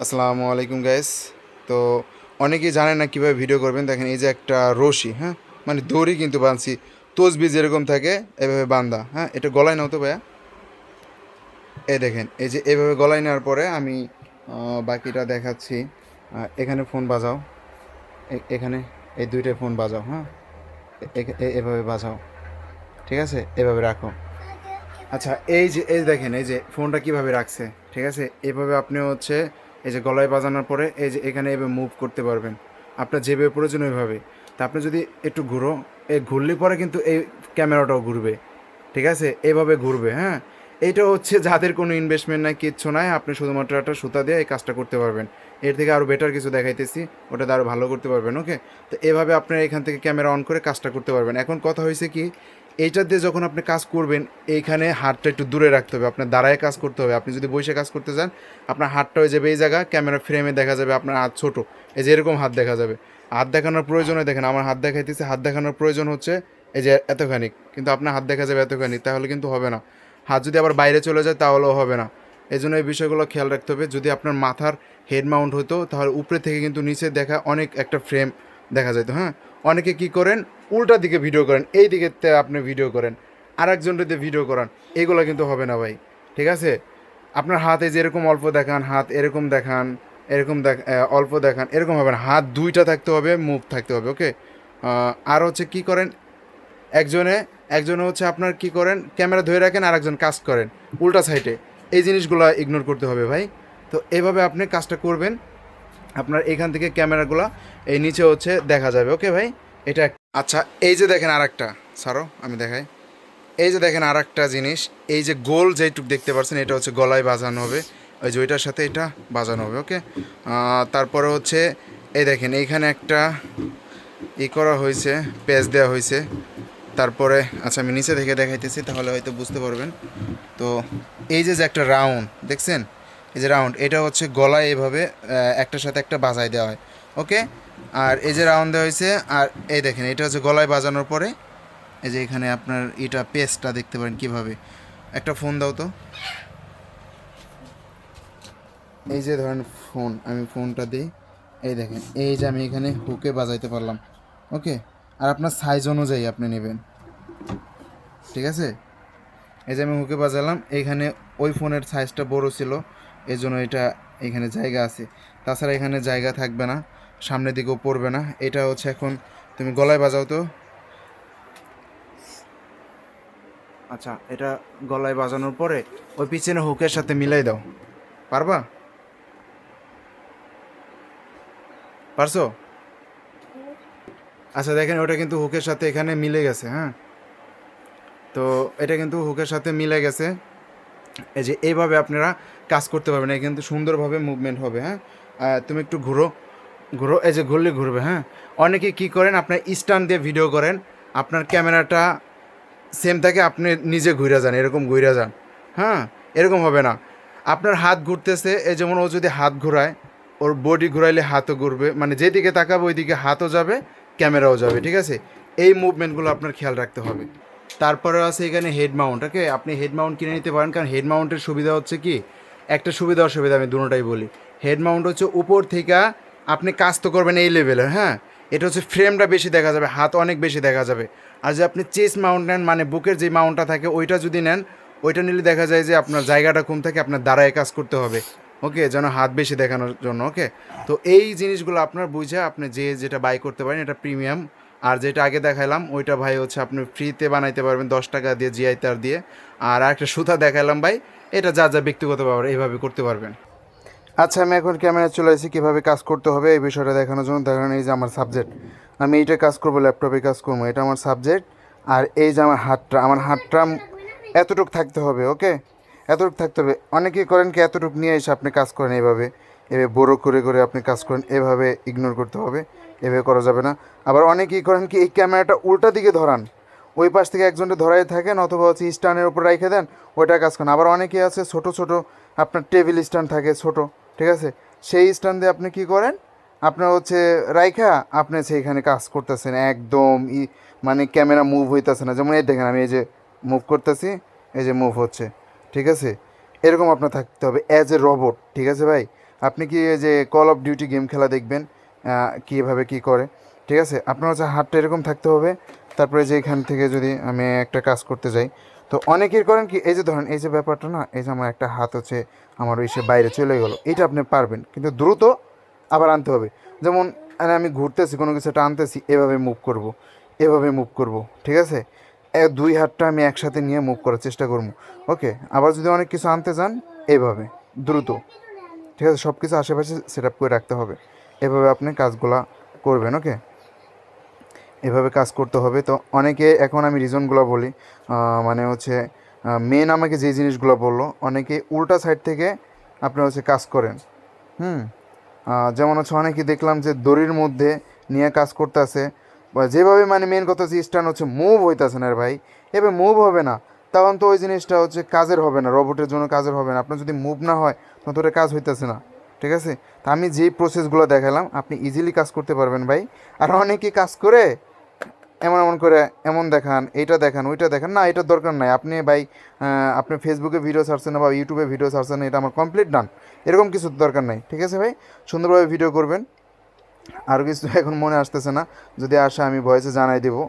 আসসালামু আলাইকুম গাইস। তো অনেকেই জানে না কীভাবে ভিডিও করবেন। দেখেন এই যে একটা রশি, হ্যাঁ, মানে দড়ি কিন্তু বাঁধছি, তসবি যেরকম থাকে এভাবে বান্ধা, হ্যাঁ, এটা গলায় নাও তো ভাইয়া। এই দেখেন এই যে এভাবে গলায় নেওয়ার পরে আমি বাকিটা দেখাচ্ছি। এখানে ফোন বাজাও, এখানে এই দুইটা ফোন বাজাও, হ্যাঁ, এভাবে বাজাও, ঠিক আছে, এভাবে রাখো। আচ্ছা, এই যে দেখেন এই যে ফোনটা কিভাবে রাখছে, ঠিক আছে, এভাবে আপনি হচ্ছে এই যে গলায় বাজানোর পরে এই যে এখানে এভাবে মুভ করতে পারবেন আপনার যেভাবে প্রয়োজন ওইভাবে। তা আপনি যদি একটু ঘুরো, এই ঘুরলে পরে কিন্তু এই ক্যামেরাটাও ঘুরবে, ঠিক আছে, এভাবে ঘুরবে, হ্যাঁ। এইটা হচ্ছে যাদের কোনো ইনভেস্টমেন্ট নাই, কিচ্ছু নাই, আপনি শুধুমাত্র একটা সুতা দিয়ে এই কাজটা করতে পারবেন। এর থেকে আরও বেটার কিছু দেখাইতেছি, ওটা আরও ভালো করতে পারবেন, ওকে। তো এভাবে আপনার এখান থেকে ক্যামেরা অন করে কাজটা করতে পারবেন। এখন কথা হয়েছে কি, এইটা দিয়ে যখন আপনি কাজ করবেন, এইখানে হাতটা একটু দূরে রাখতে হবে, আপনার দাঁড়ায় কাজ করতে হবে। আপনি যদি বসে কাজ করতে চান, আপনার হাতটা হয়ে যাবে এই জায়গা, ক্যামেরা ফ্রেমে দেখা যাবে আপনার হাত ছোটো, এই যে এরকম হাত দেখা যাবে। হাত দেখানোর প্রয়োজনে দেখেন আমার হাত দেখাইতেছে, হাত দেখানোর প্রয়োজন হচ্ছে এই যে এতখানি, কিন্তু আপনার হাত দেখা যাবে এতখানি, তাহলে কিন্তু হবে না। হাত যদি আবার বাইরে চলে যায় তাহলেও হবে না। এই জন্য এই বিষয়গুলো খেয়াল রাখতে হবে। যদি আপনার মাথার হেড মাউন্ট হতো তাহলে উপরে থেকে কিন্তু নিচে দেখা অনেক একটা ফ্রেম দেখা যেত, হ্যাঁ। অনেকে কি করেন, উল্টা দিকে ভিডিও করেন, এই দিকে আপনি ভিডিও করেন, আর একজনটা দিয়ে ভিডিও করান, এগুলো কিন্তু হবে না ভাই, ঠিক আছে। আপনার হাতে যেরকম অল্প দেখান, হাত এরকম দেখান, এরকম অল্প দেখান, এরকম হবে না। হাত দুইটা থাকতে হবে, মুভ থাকতে হবে, ওকে। আর হচ্ছে কি করেন, একজনে একজনে হচ্ছে আপনার কি করেন, ক্যামেরা ধরে রাখেন, আর একজন কাজ করেন উল্টা সাইডে। এই জিনিসগুলো ইগনোর করতে হবে ভাই। তো এভাবে আপনি কাজটা করবেন, আপনার এখান থেকে ক্যামেরাগুলো এই নিচে হচ্ছে দেখা যাবে, ওকে ভাই। এটা আচ্ছা, এই যে দেখেন আর একটা, ছাড়ো আমি দেখাই। এই যে দেখেন আর একটা জিনিস, এই যে গোল যেটুক দেখতে পাচ্ছেন, এটা হচ্ছে গলায় বাজানো হবে, ওই যে ওইটার সাথে এটা বাজানো হবে, ওকে। তারপরে হচ্ছে এই দেখেন এইখানে একটা করা হয়েছে, পেজ দেওয়া হয়েছে। তারপরে আচ্ছা আমি নিচে থেকে দেখাইতেছি, তাহলে হয়তো বুঝতে পারবেন। তো এই যে যে একটা রাউন্ড দেখছেন, এই যে রাউন্ড, এটা হচ্ছে গলায় এভাবে একটার সাথে একটা বাজায় দেওয়া হয়, ওকে। আর এই যে রাউন্ড দেওয়া হয়েছে, আর এই দেখেন এটা হচ্ছে গলায় বাজানোর পরে এই যে এখানে আপনার এটা পেজটা দেখতে পারেন কীভাবে। একটা ফোন দাও তো, এই যে ধরেন ফোন, আমি ফোনটা দিই, এই দেখেন এই যে আমি এখানে হুকে বাজাইতে পারলাম, ওকে। আর আপনার সাইজ অনুযায়ী আপনি নেবেন, ঠিক আছে। এই যে আমি হুকে বাজালাম, এইখানে ওই ফোনের সাইজটা বড় ছিল, এই জন্য এটা এখানে জায়গা আছে, তাছাড়া এখানে জায়গা থাকবে না, সামনের দিকেও পড়বে না। এটা হচ্ছে এখন তুমি গলায় বাজাও তো। আচ্ছা, এটা গলায় বাজানোর পরে ওই পিছনে হুকের সাথে মিলাই দাও, পারবা? পারছো? আচ্ছা দেখেন ওটা কিন্তু হুকের সাথে এখানে মিলে গেছে, হ্যাঁ। তো এটা কিন্তু হুকের সাথে মিলে গেছে। এই যে এইভাবে আপনারা কাজ করতে পারবেন, এই কিন্তু সুন্দরভাবে মুভমেন্ট হবে, হ্যাঁ। তুমি একটু ঘুরো, ঘুরো, এই যে ঘুরলে ঘুরবে, হ্যাঁ। অনেকে কি করেন, আপনার স্ট্যান্ড দিয়ে ভিডিও করেন, আপনার ক্যামেরাটা সেম থাকে, আপনি নিজে ঘুরে যান, এরকম ঘুরে যান, হ্যাঁ। এরকম হবে না। আপনার হাত ঘুরতেছে, এই যেমন ও যদি হাত ঘোরায়, ওর বডি ঘুরাইলে হাতও ঘুরবে, মানে যেদিকে তাকাবে ওইদিকে হাতও যাবে, ক্যামেরাও যাবে, ঠিক আছে। এই মুভমেন্টগুলো আপনার খেয়াল রাখতে হবে। তারপরে আছে এখানে হেড মাউন্ট, ওকে। আপনি হেড মাউন্ট কিনে নিতে পারেন, কারণ হেড মাউন্টের সুবিধা হচ্ছে কি, একটা সুবিধা অসুবিধা আমি দুটোটাই বলি। হেড মাউন্ট হচ্ছে উপর থেকে আপনি কাজ তো করবেন এই লেভেলে, হ্যাঁ। এটা হচ্ছে ফ্রেমটা বেশি দেখা যাবে, হাত অনেক বেশি দেখা যাবে। আর যে আপনি চেস্ট মাউন্ট নেন, মানে বুকের যে মাউন্টটা থাকে ওইটা যদি নেন, ওইটা নিলে দেখা যায় যে আপনার জায়গাটা কম থাকে, আপনার দাঁড়ায় কাজ করতে হবে, ওকে, যেন হাত বেশি দেখানোর জন্য, ওকে। তো এই জিনিসগুলো আপনার বুঝে আপনি যে যেটা বাই করতে পারেন, এটা প্রিমিয়াম। আর যেটা আগে দেখালাম ওইটা ভাই হচ্ছে আপনি ফ্রিতে বানাইতে পারবেন 10 টাকা দিয়ে, জিআই তার দিয়ে। আর একটা সুতা দেখালাম ভাই, এটা যা যা ব্যক্তিগত ব্যাপার, এইভাবে করতে পারবেন। আচ্ছা, আমি এখন ক্যামেরা চলে এসেছি, কীভাবে কাজ করতে হবে এই বিষয়টা দেখানোর জন্য। দেখেন এই যে আমার সাবজেক্ট, আমি এইটা কাজ করবো, ল্যাপটপে কাজ করবো, এটা আমার সাবজেক্ট। আর এই যে আমার হাতটা এতটুকু থাকতে হবে, ওকে, এতটুকু থাকতে হবে। অনেকেই করেন কি, এতটুকু নিয়ে এসে আপনি কাজ করেন এইভাবে, এভাবে বড়ো করে করে আপনি কাজ করেন, এভাবে ইগনোর করতে হবে, এভাবে করা যাবে না। আবার অনেকেই করেন কি, এই ক্যামেরাটা উল্টা দিকে ধরান, ওই পাশ থেকে একজনটা ধরাই থাকেন, অথবা হচ্ছে স্ট্যান্ডের উপর রেখে দেন, ওইটা কাজ করেন। আবার অনেকে আছে ছোট ছোট, আপনার টেবিল স্ট্যান্ড থাকে ছোট, ঠিক আছে, সেই স্ট্যান্ড দিয়ে আপনি কী করেন, আপনার হচ্ছে রাইখা আপনি সেইখানে কাজ করতেছেন, একদম মানে ক্যামেরা মুভ হইতেছে না। যেমন এই দেখেন আমি এই যে মুভ করতেছি, এই যে মুভ হচ্ছে, ঠিক আছে। এরকম আপনার থাকতে হবে অ্যাজ এ রোবট, ঠিক আছে ভাই। আপনি কি এই যে কল অফ ডিউটি গেম খেলা দেখবেন কীভাবে কী করে, ঠিক আছে? আপনার হচ্ছে হাতটা এরকম থাকতে হবে। তারপরে যে এখান থেকে যদি আমি একটা কাজ করতে যাই, তো অনেকের করেন কি, এই যে ধরেন এই যে ব্যাপারটা না, এই যে আমার একটা হাত হচ্ছে আমার সে বাইরে চলে গেলো, এটা আপনি পারবেন, কিন্তু দ্রুত আবার আনতে হবে। যেমন আমি ঘুরতেছি, কোনো কিছু একটা আনতেছি, এভাবে মুভ করব, এভাবে মুভ করব, ঠিক আছে? দুই হাতটা আমি একসাথে নিয়ে মুভ করার চেষ্টা করবো। ওকে, আবার যদি অনেক কিছু আনতে চান, এইভাবে দ্রুত, ঠিক আছে? সব কিছু আশেপাশে সেট আপ করে রাখতে হবে। এভাবে আপনি কাজগুলা করবেন। ওকে, এভাবে কাজ করতে হবে। তো অনেকে, এখন আমি রিজনগুলো বলি, মানে হচ্ছে মেন আমাকে যে জিনিসগুলো বললো, অনেকে উল্টা সাইড থেকে আপনার হচ্ছে কাজ করেন। হুম, যেমন হচ্ছে অনেকে দেখলাম যে দড়ির মধ্যে নিয়ে কাজ করতেছে, যেভাবে মানে মেন কথা হচ্ছে স্ট্যান্ড হচ্ছে মুভ হইতেছে না ভাই, এভাবে মুভ হবে না, তখন তো ওই জিনিসটা হচ্ছে কাজের হবে না, রোবটের জন্য কাজের হবে না। আপনার যদি মুভ না হয় তখন তো ওটা কাজ হইতেছে না, ঠিক আছে? তা আমি যেই প্রসেসগুলো দেখালাম আপনি ইজিলি কাজ করতে পারবেন ভাই। আর অনেকে কাজ করে এমন এমন করে এমন দেখান, এইটা দেখান, ওইটা দেখান, না এটার দরকার নাই। আপনি ভাই আপনি ফেসবুকে ভিডিও ছাড়ছেন না বা ইউটিউবে ভিডিও ছাড়ছেন না, এটা আমার কমপ্লিট ডান, এরকম কিছু দরকার নাই, ঠিক আছে ভাই? সুন্দরভাবে ভিডিও করবেন। আরও কিছু এখন মনে আসতেছে না, যদি আসে আমি ভয়েসে জানাই দেবো।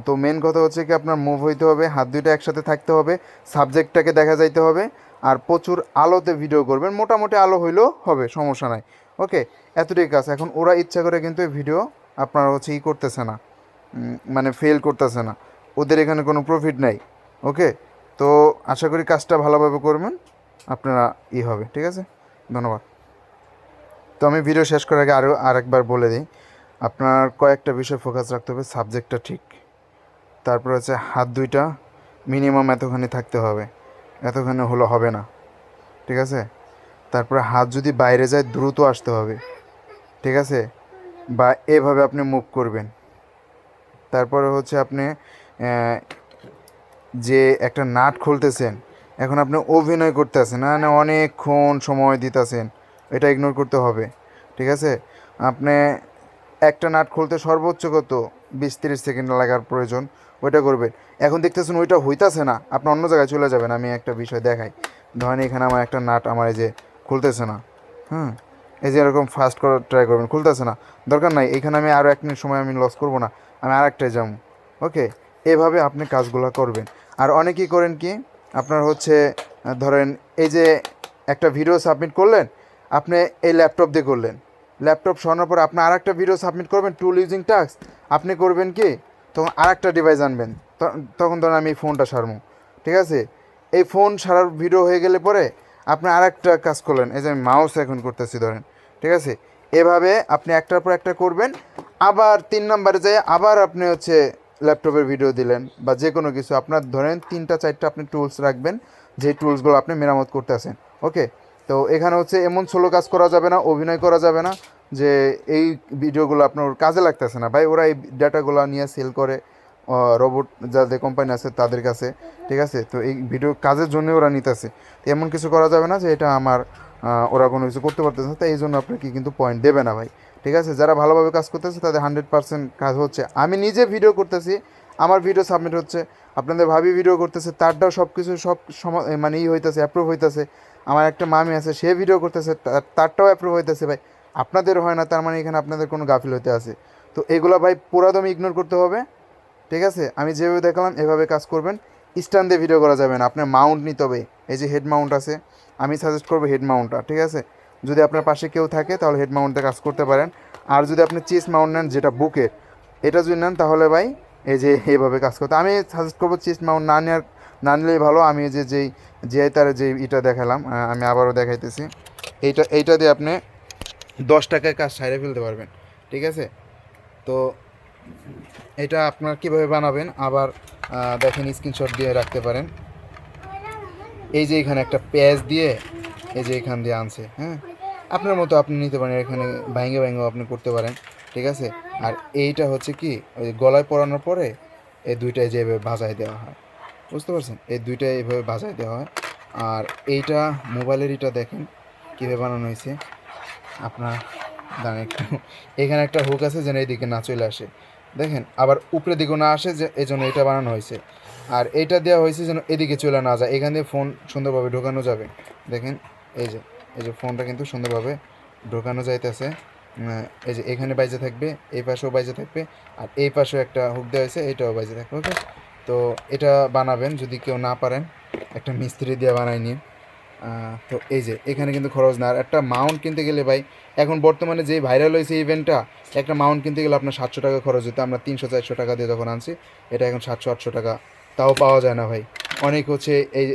তো মেন কথা হচ্ছে কি, আপনার মুভ হইতে হবে, হাত দুইটা একসাথে থাকতে হবে, সাবজেক্টটাকে দেখা যাইতে হবে, আর প্রচুর আলোতে ভিডিও করবেন। মোটামুটি আলো হইলেও হবে, সমস্যা নাই। ওকে, এতটাই কাজ। এখন ওরা ইচ্ছা করে কিন্তু এই ভিডিও আপনার হচ্ছে করতেছে না, মানে ফেল করতেছে না, ওদের এখানে কোনো প্রফিট নাই। ওকে, তো আশা করি কাজটা ভালোভাবে করবেন, আপনারা হবে, ঠিক আছে? ধন্যবাদ। তো আমি ভিডিও শেষ করার আগে আরেকবার বলে দিই, আপনার কয়েকটা বিষয় ফোকাস রাখতে হবে। সাবজেক্টটা ঠিক, তারপর হচ্ছে হাত দুইটা মিনিমাম এতখানি থাকতে হবে, এতখানি হলো হবে না, ঠিক আছে? তারপরে হাত যদি বাইরে যায় দ্রুত আসতে হবে, ঠিক আছে? বা এভাবে আপনি মুভ করবেন। তারপরে হচ্ছে আপনি যে একটা নাট খুলতেছেন, এখন আপনি অভিনয় করতেছেন, না না অনেকক্ষণ সময় দিতেছেন, এটা ইগনোর করতে হবে, ঠিক আছে? আপনি একটা নাট খুলতে সর্বোচ্চ কত 20-30 সেকেন্ড লাগার প্রয়োজন, ওইটা করবেন। এখন দেখতেছেন ওইটা হইতাছে না, আপনি অন্য জায়গায় চলে যাবেন। আমি একটা বিষয় দেখাই, ধরেন এখানে আমার একটা নাট আমার এই যে খুলতেছে না, হুম, এই যে এরকম ফাস্ট করার ট্রাই করবেন, খুলতেছে না, দরকার নাই, এখানে আমি আরও 1 মিনিট সময় আমি লস করবো না, আমি আর একটাই যাবো। ওকে, এভাবে আপনি কাজগুলো করবেন। আর অনেকেই করেন কি, আপনার হচ্ছে ধরেন এই যে একটা ভিডিও সাবমিট করলেন, আপনি এই ল্যাপটপ দিয়ে করলেন, ল্যাপটপ সরানোর পর আপনি আর একটা ভিডিও সাবমিট করবেন, টুল ইউজিং টাস্ক, আপনি করবেন কি, তখন আর একটা ডিভাইস আনবেন, তখন ধরেন আমি এই ফোনটা সারবো, ঠিক আছে? এই ফোন সারার ভিডিও হয়ে গেলে পরে আপনি আর একটা কাজ করলেন, এই যে আমি মাউস এখন করতেছি ধরেন, ঠিক আছে? এভাবে আপনি একটার পর একটা করবেন। আবার 3 নম্বরে যাই, আবার আপনি হচ্ছে ল্যাপটপের ভিডিও দিলেন বা যে কোনো কিছু, আপনার ধরেন 3-4টা আপনি টুলস রাখবেন, যে টুলসগুলো আপনি মেরামত করতে আসেন। ওকে, তো এখানে হচ্ছে এমন সোলো কাজ করা যাবে না, অভিনয় করা যাবে না যে এই ভিডিওগুলো আপনার কাজে লাগতেছে না। ভাই ওরা এই ডাটাগুলো নিয়ে সেল করে রোবট যাদের কোম্পানি আছে তাদের কাছে, ঠিক আছে? তো এই ভিডিও কাজের জন্য ওরা নিতেছে, তো এমন কিছু করা যাবে না যে এটা আমার ওরা কোনো কিছু করতে পারতেছে না, তাই এই জন্য আপনাকে কিন্তু পয়েন্ট দেবে না ভাই, ঠিক আছে? যারা ভালোভাবে কাজ করতেছে তাদের 100% কাজ হচ্ছে। আমি নিজে ভিডিও করতেছি, আমার ভিডিও সাবমিট হচ্ছে, আপনাদের ভাবি ভিডিও করতেছে, তারটাও সব কিছু সব মানে হইতেছে, অ্যাপ্রুভ হইতেছে। আমার একটা মামি আছে, সে ভিডিও করতেছে, তারটাও অ্যাপ্রুভ হইতেছে ভাই। আপনাদের হয় না, তার মানে এখানে আপনাদের কোনো গাফিলতি আছে। তো এগুলো ভাই পুরাদমে ইগনোর করতে হবে, ঠিক আছে? আমি যেভাবে দেখালাম এভাবে কাজ করবেন। স্ট্যান্ড দিয়ে ভিডিও করা যাবে না, আপনার মাউন্ট নিতে হবে। এই যে হেড মাউন্ট আছে, আমি সাজেস্ট করবো হেড মাউন্টটা, ঠিক আছে? যদি আপনার পাশে কেউ থাকে তাহলে হেড মাউন্টে কাজ করতে পারেন। আর যদি আপনি চেস্ট মাউন্ট নেন, যেটা বুকের, এটা যদি নেন তাহলে ভাই এই যে এইভাবে কাজ করতে, আমি সাজেস্ট করবো চেস্ট মাউন্ট না নিলেই ভালো। আমি তার যে এটা দেখালাম, আমি আবারও দেখাইতেছি, এইটা দিয়ে আপনি 10 টাকায় কাজ সাইরে ফেলতে পারবেন, ঠিক আছে? তো এটা আপনার কীভাবে বানাবেন আবার দেখেন, স্ক্রিনশট দিয়ে রাখতে পারেন। এই যে এখানে একটা পেজ দিয়ে, এই যে এখান দিয়ে আনছে, হ্যাঁ, আপনার মতো আপনি নিতে পারেন, এখানে ভাঙে ভাঙেও আপনি করতে পারেন, ঠিক আছে? আর এইটা হচ্ছে কি, ওই গলায় পরানোর পরে এই দুইটাই যেভাবে ভাজায় দেওয়া হয়, বুঝতে পারছেন? এই দুইটাই এইভাবে ভাজায় দেওয়া হয়। আর এইটা মোবাইলের এটা দেখেন কীভাবে বানানো হয়েছে আপনার, দাঁড়ান একটু, এখানে একটা হুক আছে যেন এইদিকে না চলে আসে, দেখেন, আবার উপরের দিকেও না আসে, যে এই জন্য এটা বানানো হয়েছে। আর এইটা দেওয়া হয়েছে যেন এদিকে চলে না যায়, এখান দিয়ে ফোন সুন্দরভাবে ঢোকানো যাবে, দেখেন এই যে এই যে ফোনটা কিন্তু সুন্দরভাবে ঢোকানো যাইতেছে। এই যে এখানে বাইজে থাকবে, এই পাশেও বাইজে থাকবে, আর এই পাশেও একটা হুক দেওয়া হয়েছে, এইটাও বাইজে থাকবে। ওকে, তো এটা বানাবেন যদি কেউ না পারেন, একটা মিস্ত্রি দিয়ে বানাই নিন। তো এই যে এখানে কিন্তু খরচ না। আর একটা মাউন্ট কিনতে গেলে ভাই, এখন বর্তমানে যেই ভাইরাল হয়েছে ইভেন্টটা, একটা মাউন্ট কিনতে গেলে আপনার 700 টাকা খরচ হতো। আমরা 300-400 টাকা দিয়ে যখন আনছি, এটা এখন 700-800 টাকা, তাও পাওয়া যায় না ভাই। অনেক হচ্ছে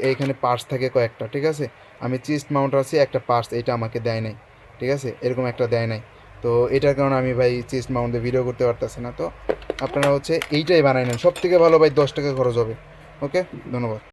এইখানে পার্টস থাকে কয়েকটা, ঠিক আছে। আমি চিস্ট মাউন্ট আছে একটা পার্টস, এটা আমাকে দেয় নাই, ঠিক আছে, এরকম একটা দেয় নাই। তো এটার কারণে আমি ভাই চিস্ট মাউন্টে ভিডিও করতে পারতেছি না। তো আপনারা হচ্ছে এইটাই বানাই নেন, সব থেকে ভালো ভাই, 10 টাকা খরচ হবে। ওকে, ধন্যবাদ।